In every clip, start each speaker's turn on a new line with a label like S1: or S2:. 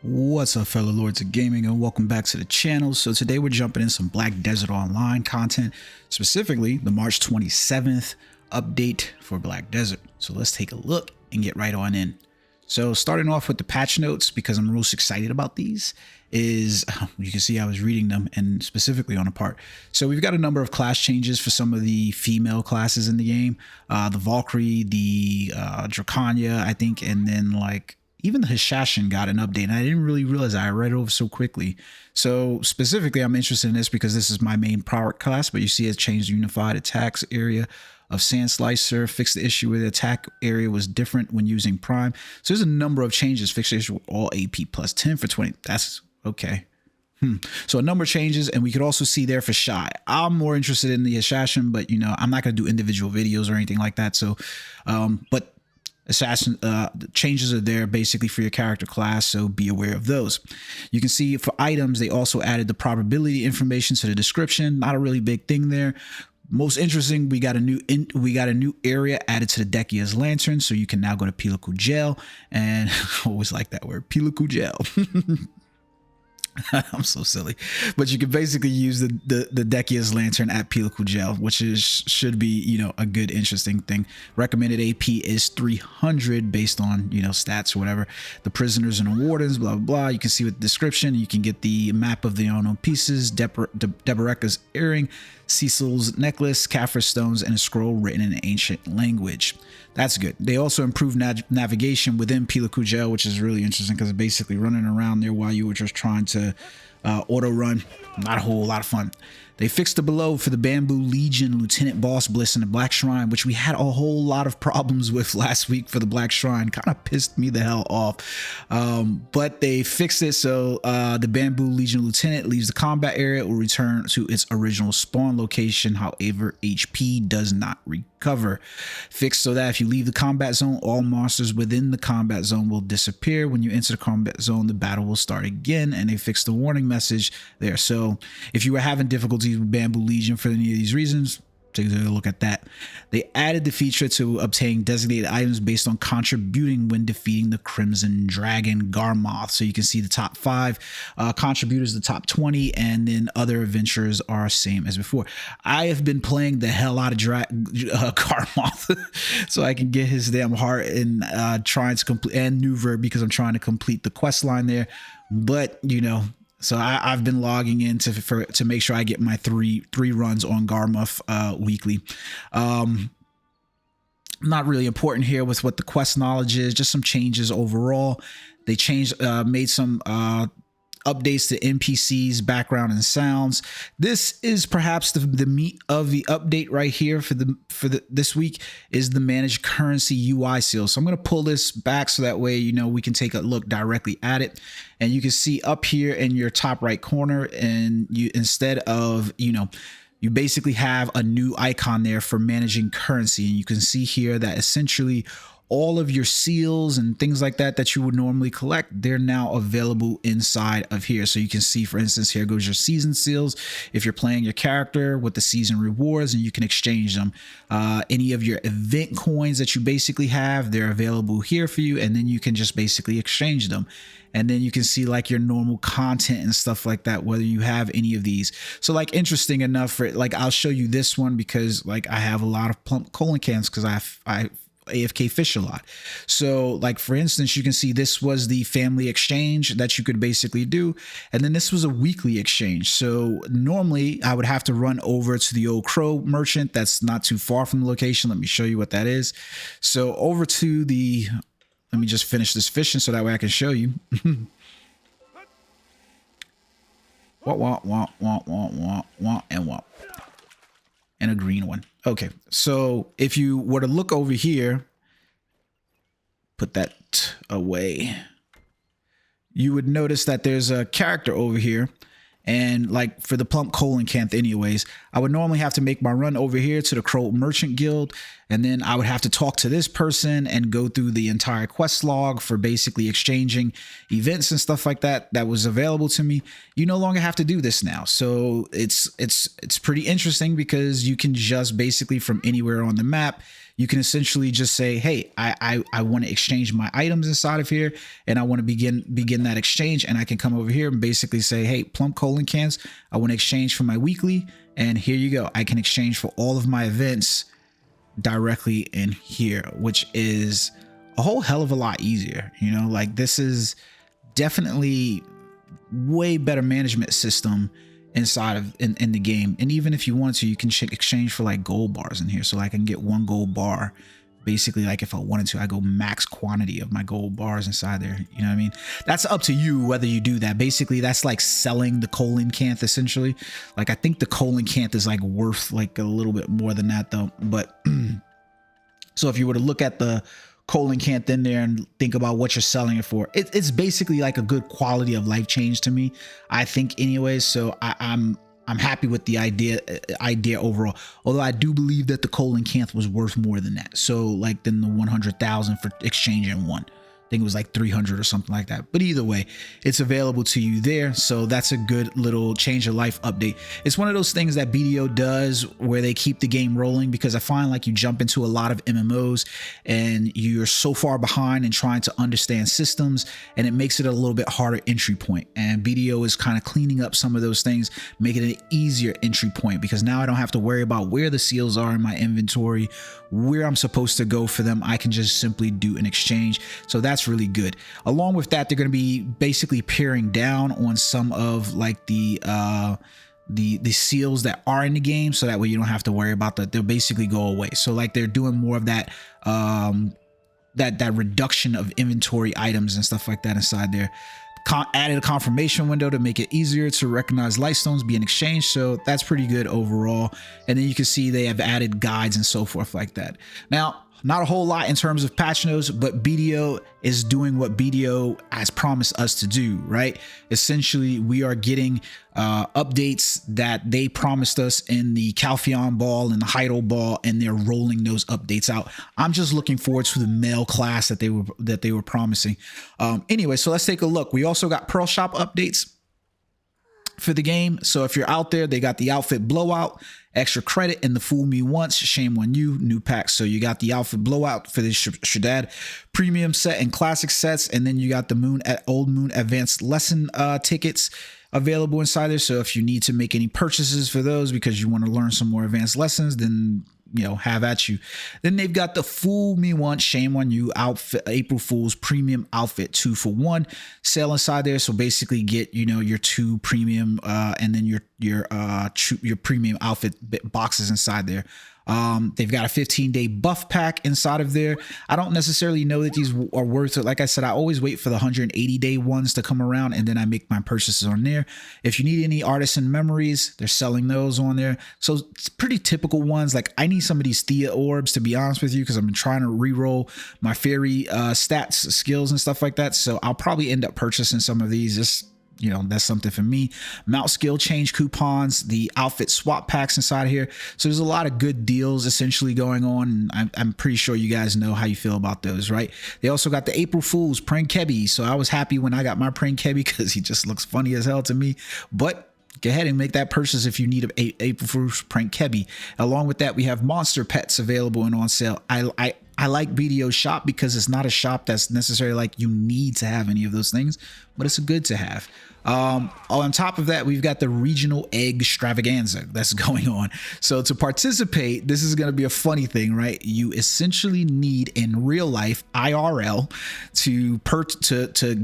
S1: What's up, fellow lords of gaming, and welcome back to the channel. So today we're jumping in some Black Desert Online content, specifically the March 27th update for Black Desert. So let's take a look and get right on in. So starting off with the patch notes, because I'm most excited about these, is you can see I was reading them and specifically on a part. So we've got a number of class changes for some of the female classes in the game. The Valkyrie, the Dracania, I think, and then like even the Hishashin got an update, and I didn't really realize I read it over so quickly. So specifically, I'm interested in this because this is my main power class, but you see it changed the unified attacks area of Sand Slicer, fixed the issue where the attack area was different when using Prime. So there's a number of changes, fixed the issue with all AP plus 10 for 20. That's okay. So a number of changes, and we could also see there for Shy. I'm more interested in the Hishashin, but you know, I'm not going to do individual videos or anything like that. So, but Assassin the changes are there basically for your character class, so be aware of those. You can see for items they also added the probability information to the description. Not a really big thing there. Most interesting, we got a new area added to the Decia's lantern, so you can now go to Peliku Jail, and I always like that word, Peliku Jail. I'm so silly, but you can basically use the Decia's lantern at Peliku Jail, which should be, you know, a good interesting thing. Recommended AP is 300 based on, you know, stats or whatever. The prisoners and the wardens, blah blah blah. You can see with the description. You can get the map of the unknown pieces, Deboreka's earring, Cecil's necklace, Kaffir's stones, and a scroll written in an ancient language. That's good. They also improved navigation within Peliku Jail, which is really interesting because it's basically running around there while you were just trying to auto run. Not a whole lot of fun. They fixed the below for the Bamboo Legion Lieutenant Boss Bliss in the Black Shrine, which we had a whole lot of problems with last week for the Black Shrine. Kind of pissed me the hell off. But they fixed it so the Bamboo Legion Lieutenant leaves the combat area. It will return to its original spawn location. However, HP does not recover. Fixed so that if you leave the combat zone, all monsters within the combat zone will disappear. When you enter the combat zone, the battle will start again, and they fixed the warning message there. So if you were having difficulties with Bamboo Legion for any of these reasons, take a look at that. They added the feature to obtain designated items based on contributing when defeating the Crimson Dragon Garmoth. So you can see the top 5 contributors, the top 20, and then other adventurers are same as before. I have been playing the hell out of Garmoth so I can get his damn heart and trying to complete, and Nuver because I'm trying to complete the quest line there. But you know, so I've been logging in to make sure I get my three runs on Garmoth weekly. Not really important here with what the quest knowledge is, just some changes overall. They made some updates to NPCs, background, and sounds. This is perhaps the meat of the update right here for this week is the managed currency UI seal. So I'm going to pull this back so that way, you know, we can take a look directly at it, and you can see up here in your top right corner, and you, instead of, you know, you basically have a new icon there for managing currency, and you can see here that essentially all of your seals and things like that you would normally collect, they're now available inside of here. So you can see, for instance, here goes your season seals. If you're playing your character with the season rewards, and you can exchange them. Any of your event coins that you basically have, they're available here for you, and then you can just basically exchange them. And then you can see like your normal content and stuff like that, whether you have any of these. So like, interesting enough for like, I'll show you this one because like I have a lot of plump colon cans because I AFK fish a lot. So like, for instance, you can see this was the family exchange that you could basically do, and then this was a weekly exchange. So normally I would have to run over to the old crow merchant that's not too far from the location. Let me show you what that is. So over to the, let me just finish this fishing so that way I can show you. And a green one. Okay, so if you were to look over here, put that away, you would notice that there's a character over here. And like for the plump colon canth anyways, I would normally have to make my run over here to the Crow Merchant Guild, and then I would have to talk to this person and go through the entire quest log for basically exchanging events and stuff like that that was available to me. You no longer have to do this now. So it's pretty interesting because you can just basically from anywhere on the map, you can essentially just say, hey, I want to exchange my items inside of here, and I want to begin that exchange. And I can come over here and basically say, hey, plump colon cans, I want to exchange for my weekly, and here you go. I can exchange for all of my events directly in here, which is a whole hell of a lot easier. You know, like this is definitely way better management system inside of in the game. And even if you want to, you can exchange for like gold bars in here. So I can get 1 gold bar. Basically, like if I wanted to, I go max quantity of my gold bars inside there. You know what I mean? That's up to you whether you do that. Basically, that's like selling the colon canth essentially. Like I think the colon canth is like worth like a little bit more than that though. But so if you were to look at the colon canth in there and think about what you're selling it for, it's basically like a good quality of life change to me, I think anyways. So I'm happy with the idea overall, although I do believe that the colon canth was worth more than that. So like than the 100,000 for exchanging one. I think it was like 300 or something like that. But either way, it's available to you there. So that's a good little change of life update. It's one of those things that BDO does where they keep the game rolling, because I find like you jump into a lot of MMOs and you're so far behind in trying to understand systems, and it makes it a little bit harder entry point. And BDO is kind of cleaning up some of those things, making it an easier entry point, because now I don't have to worry about where the seals are in my inventory, where I'm supposed to go for them. I can just simply do an exchange. So that's really good. Along with that, they're going to be basically paring down on some of like the seals that are in the game, so that way you don't have to worry about that. They'll basically go away. So like they're doing more of that that reduction of inventory items and stuff like that inside there. Added a confirmation window to make it easier to recognize lightstones being exchanged, so that's pretty good overall. And then you can see they have added guides and so forth like that. Now, not a whole lot in terms of patch notes, but BDO is doing what BDO has promised us to do, right? Essentially, we are getting updates that they promised us in the Calpheon Ball and the Heidel Ball, and they're rolling those updates out. I'm just looking forward to the mail class that they were promising. Anyway, so let's take a look. We also got Pearl Shop updates for the game. So if you're out there, they got the outfit blowout, extra credit, and the fool me once, shame on you, new packs. So you got the outfit blowout for the Shaddad premium set and classic sets, and then you got the Old Moon advanced lesson tickets available inside there. So if you need to make any purchases for those because you want to learn some more advanced lessons, then you know, have at you. Then they've got the fool me once, shame on you outfit, April Fool's premium outfit 2 for 1 sale inside there. So basically get, you know, your 2 premium and then your premium outfit boxes inside there. They've got a 15-day buff pack inside of there. I don't necessarily know that these are worth it. Like I said, I always wait for the 180-day ones to come around, and then I make my purchases on there. If you need any artisan memories, they're selling those on there. So it's pretty typical ones. Like I need some of these Thea orbs, to be honest with you, because I've been trying to re-roll my fairy stats, skills, and stuff like that. So I'll probably end up purchasing some of these. Just, you know, that's something for me. Mount skill change coupons, the outfit swap packs inside here. So there's a lot of good deals essentially going on. And I'm pretty sure you guys know how you feel about those, right? They also got the April Fool's prank Kebby. So I was happy when I got my prank Kebby because he just looks funny as hell to me. But go ahead and make that purchase if you need an April Fool's prank Kebby. Along with that, we have monster pets available and on sale. I like BDO shop because it's not a shop that's necessarily like you need to have any of those things, but it's a good to have. On top of that, we've got the regional egg extravaganza that's going on. So to participate, this is going to be a funny thing, right? You essentially need in real life IRL to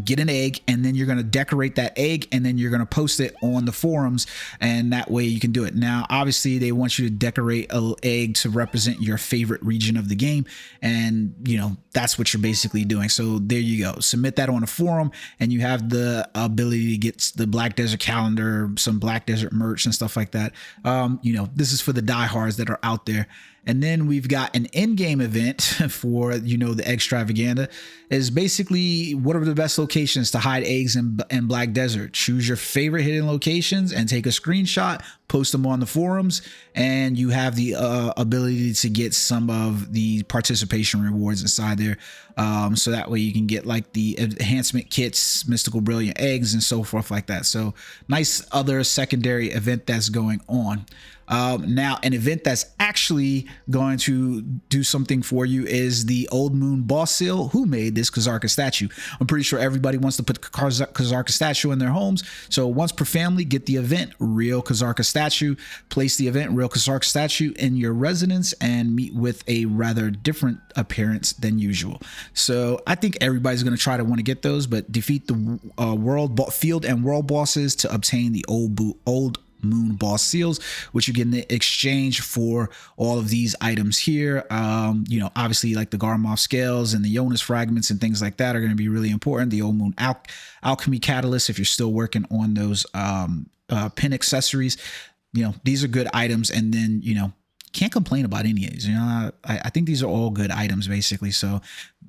S1: get an egg, and then you're going to decorate that egg, and then you're going to post it on the forums, and that way you can do it. Now, obviously, they want you to decorate an egg to represent your favorite region of the game, and you know that's what you're basically doing. So there you go. Submit that on a forum, and you have the ability to get the Black Desert calendar, some Black Desert merch and stuff like that. You know, this is for the diehards that are out there. And then we've got an in-game event for, you know, the extravaganza is basically what are the best locations to hide eggs in Black Desert. Choose your favorite hidden locations and take a screenshot, post them on the forums, and you have the ability to get some of the participation rewards inside there. So that way you can get like the enhancement kits, mystical brilliant eggs, and so forth like that. So nice other secondary event that's going on. Now, an event that's actually going to do something for you is the Old Moon boss seal. Who made this Kazarka statue? I'm pretty sure everybody wants to put Kazarka statue in their homes. So once per family, get the event, real Kazarka statue. Place the event, real Kazarka statue, in your residence and meet with a rather different appearance than usual. So I think everybody's going to try to want to get those, but defeat the field and world bosses to obtain the old Moon boss seals, which you get in exchange for all of these items here. You know, obviously like the Garmoth scales and the Jonas fragments and things like that are going to be really important. The Old Moon alchemy catalyst, if you're still working on those pin accessories, you know, these are good items. And then, you know, can't complain about any of these. You know, I think these are all good items basically. So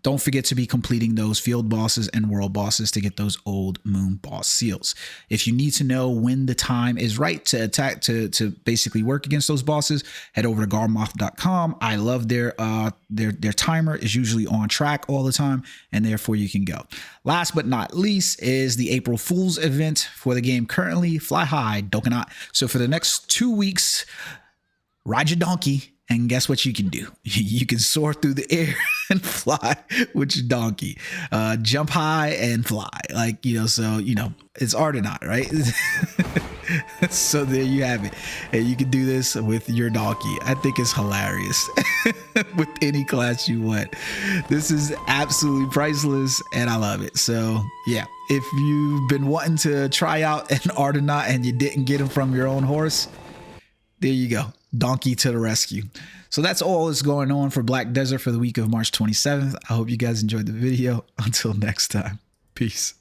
S1: don't forget to be completing those field bosses and world bosses to get those Old Moon boss seals. If you need to know when the time is right to attack, to basically work against those bosses, head over to garmoth.com. I love their timer is usually on track all the time, and therefore you can go. Last but not least is the April Fool's event for the game currently. Fly high, Dokanot. So for the next 2 weeks, ride your donkey, and guess what you can do? You can soar through the air and fly with your donkey. Jump high and fly. Like, you know, so, you know, it's art or not, right? So there you have it. And you can do this with your donkey. I think it's hilarious with any class you want. This is absolutely priceless and I love it. So yeah, if you've been wanting to try out an art or not and you didn't get him from your own horse, there you go. Donkey to the rescue. So that's all that's going on for Black Desert for the week of March 27th. I hope you guys enjoyed the video. Until next time, peace.